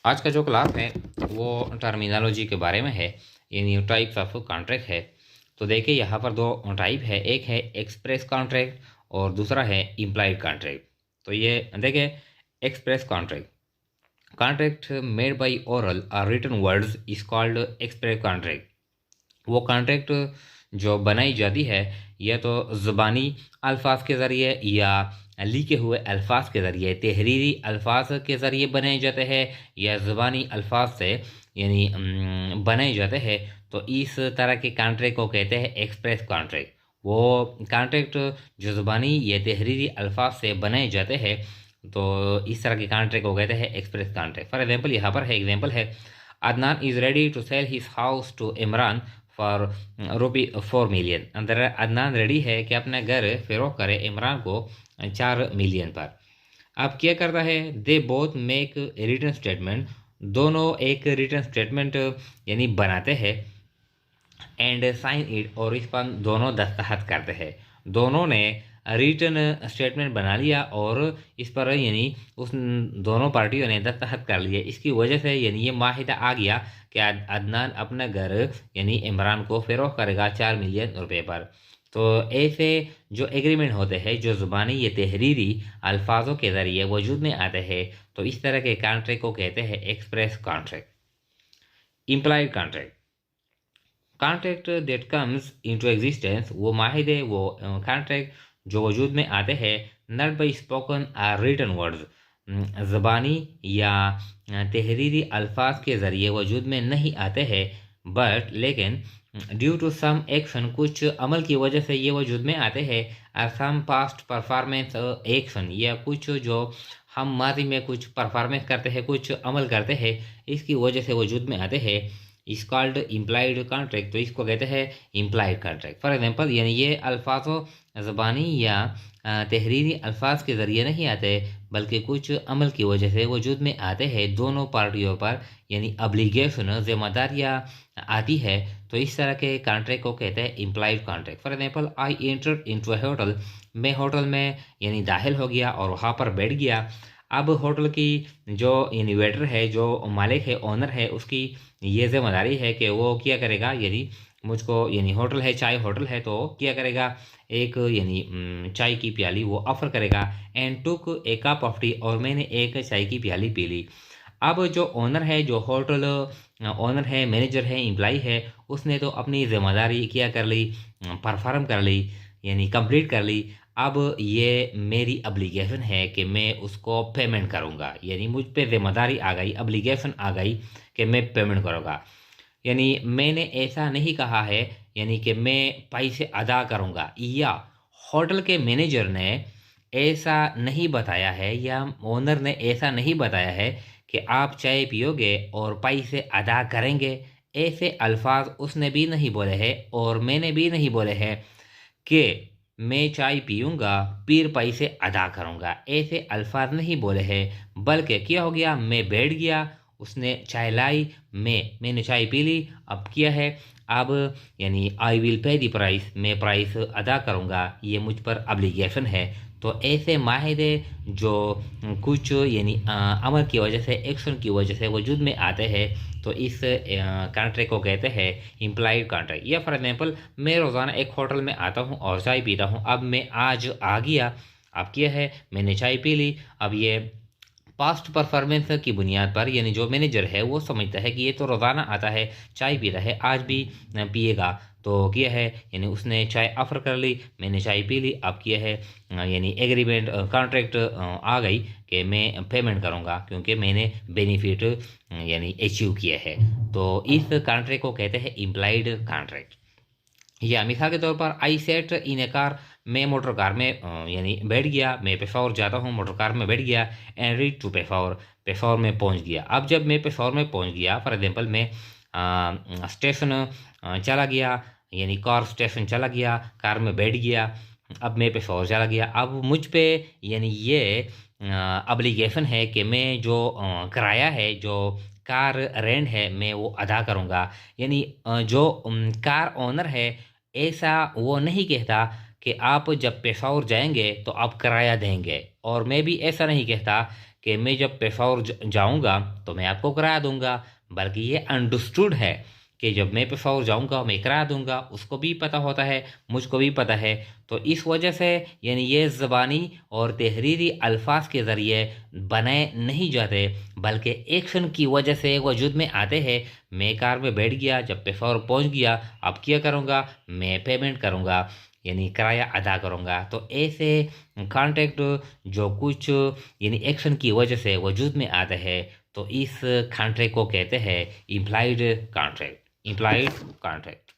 आज का जो क्लास है वो टर्मिनोलॉजी के बारे में है, यानी टाइप्स ऑफ कॉन्ट्रैक्ट है। तो देखिए यहाँ पर दो टाइप है, एक है एक्सप्रेस कॉन्ट्रैक्ट और दूसरा है इम्प्लाइड कॉन्ट्रैक्ट। तो ये देखिए, express contract made by oral और written words is called express contract. वो कॉन्ट्रैक्ट जो बनाई जाती है या तो ज़ुबानी अल्फाज के ज़रिए या लिखे हुए अल्फाज के ज़रिए, तहरीरी अल्फाज के ज़रिए बनाए जाते हैं या ज़ुबानी अल्फाज से यानी बनाए जाते हैं। तो इस तरह के कॉन्ट्रैक्ट को कहते हैं एक्सप्रेस कॉन्ट्रैक्ट। वो कॉन्ट्रैक्ट जो ज़ुबानी या तहरीरी अल्फाज से बनाए जाते हैं, तो इस तरह के कॉन्ट्रैक्ट को कहते हैं एक्सप्रेस कॉन्ट्रैक्ट। फॉर एग्जाम्पल यहाँ पर है एग्जाम्पल है, Adnan is ready to sell his house to Imran for ₹4 million. अंदर अदनान रेडी है कि अपना घर फरोख्त करे इमरान को 4 मिलियन पर। अब क्या करता है, they both make return statement, दोनों एक रिटर्न स्टेटमेंट यानी बनाते हैं, एंड साइन इट, और इस पर दोनों दस्तखत करते हैं। दोनों ने रिटर्न स्टेटमेंट बना लिया और इस पर यानी उस दोनों पार्टियों ने दस्तखत कर लिए। इसकी वजह से यानी ये माहिदा आ गया कि अदनान अपना घर यानी इमरान को फरोख्त करेगा 4 मिलियन रुपए पर। तो ऐसे जो एग्रीमेंट होते हैं जो ज़ुबानी या तहरीरी अल्फाजों के ज़रिए वजूद में आते हैं, तो इस तरह के कॉन्ट्रैक्ट को कहते हैं express contract. Implied contract, contract that comes into existence, वो माहिदे वो कॉन्ट्रैक्ट जो वजूद में आते हैं not by spoken or written words, ज़बानी या तहरीरी अल्फाज के ज़रिए वजूद में नहीं आते हैं, बट लेकिन ड्यू टू सम एक्शन, कुछ अमल की वजह से ये वजूद में आते हैं, और सम पास्ट परफॉर्मेंस एक्शन, या कुछ जो हम माजी में कुछ परफॉर्मेंस करते हैं, कुछ अमल करते हैं, इसकी वजह से वजूद में आते हैं, इस कॉल्ड इम्प्लाइड कॉन्ट्रैक्ट। तो इसको कहते हैं इम्प्लाइड कॉन्ट्रैक्ट। फॉर एग्जांपल यानी ये अल्फाजों ज़बानी या तहरीरी अल्फाज के ज़रिए नहीं आते, बल्कि कुछ अमल की वजह से वजूद में आते हैं, दोनों पार्टियों पर यानी अब्लिगेशन जिम्मेदारियाँ आती है। तो इस तरह के कॉन्ट्रैक्ट को कहते हैं implied contract. For example, I entered into a hotel, मैं होटल में यानी दाखिल हो गया और वहाँ पर बैठ गया। अब होटल की जो यानी वेटर है, जो मालिक है, ओनर है, उसकी ये जिम्मेदारी है कि वो क्या करेगा, यानी मुझको यानी होटल है, चाय होटल है, तो क्या करेगा, एक यानी चाय की प्याली वो ऑफर करेगा, and took A cup of T, और मैंने एक चाय की प्याली पी ली। अब जो ओनर है, जो होटल ओनर है, मैनेजर है, एम्प्लॉय है, उसने तो अपनी जिम्मेदारी क्या कर ली, परफॉर्म कर ली, यानी कंप्लीट कर ली। अब ये मेरी अब्लिगेशन है कि मैं उसको पेमेंट करूँगा, यानी मुझ पे जिम्मेदारी आ गई, अब्लिगेशन आ गई कि मैं पेमेंट करूँगा। यानी मैंने ऐसा नहीं कहा है यानी कि मैं पैसे अदा करूँगा, या होटल के मैनेजर ने ऐसा नहीं बताया है, या ओनर ने ऐसा नहीं बताया है कि आप चाय पियोगे और पैसे अदा करेंगे। ऐसे अल्फाज उसने भी नहीं बोले हैं और मैंने भी नहीं बोले हैं कि मैं चाय पीऊँगा फिर पैसे अदा करूँगा। ऐसे अल्फाज नहीं बोले हैं, बल्कि क्या हो गया, मैं बैठ गया, उसने चाय लाई, मैंने चाय पी ली। अब क्या है, अब यानी I will pay the price, मैं प्राइस अदा करूँगा, ये मुझ पर अब्लिगेशन है। तो ऐसे माहिदे जो कुछ यानी अमल की वजह से, एक्शन की वजह से वजूद में आते हैं, तो इस कॉन्ट्रैक्ट को कहते हैं इम्प्लाइड कॉन्ट्रैक्ट। या फॉर एग्जांपल, मैं रोज़ाना एक होटल में आता हूँ और चाय पीता हूँ। अब मैं आज आ गया, अब क्या है, मैंने चाय पी ली। अब ये पास्ट परफॉर्मेंस की बुनियाद पर यानी जो मैनेजर है वो समझता है कि ये तो रोज़ाना आता है, चाय पीता है, आज भी पिएगा। तो क्या है, यानी उसने चाय ऑफर कर ली, मैंने चाय पी ली। अब क्या है, यानी एग्रीमेंट कॉन्ट्रैक्ट आ गई कि मैं पेमेंट करूँगा क्योंकि मैंने बेनिफिट यानी अचीव किया है। तो इस कॉन्ट्रैक्ट को कहते हैं इम्प्लाइड कॉन्ट्रैक्ट। या मिसाल के तौर पर, आई सेट इन ए कार, मैं मोटर कार में यानी बैठ गया, मैं पेशावर जाता हूँ, मोटर कार में बैठ गया, and reach to Peshawar, Peshawar में पहुँच गया। अब जब मैं पेशावर में पहुँच गया, फॉर एग्जांपल मैं स्टेशन चला गया, यानी कार स्टेशन चला गया, कार में बैठ गया, अब मैं पेशावर चला गया। अब मुझ पे यानी ये अब्लिगेशन है कि मैं जो किराया है, जो कार रेंट है, मैं वो अदा करूँगा। यानी जो कार ओनर है, ऐसा वो नहीं कहता कि आप जब पेशावर जाएंगे तो आप किराया देंगे, और मैं भी ऐसा नहीं कहता कि मैं जब पेशावर जाऊंगा तो मैं आपको किराया दूंगा, बल्कि ये अंडरस्टूड है कि जब मैं पेशावर जाऊंगा मैं किराया दूंगा। उसको भी पता होता है, मुझको भी पता है। तो इस वजह से यानी ये ज़बानी और तहरीरी अल्फाज के ज़रिए बनाए नहीं जाते, बल्कि एक्शन की वजह से वजूद में आते हैं। मैं कार में बैठ गया, जब पेशावर पहुंच गया, अब क्या करूंगा, मैं पेमेंट करूंगा, यानी किराया अदा करूंगा। तो ऐसे कॉन्ट्रैक्ट जो कुछ यानी एक्शन की वजह से वजूद में आते हैं, तो इस कॉन्ट्रैक्ट को कहते हैं इम्प्लाइड कॉन्ट्रैक्ट। Implied contract.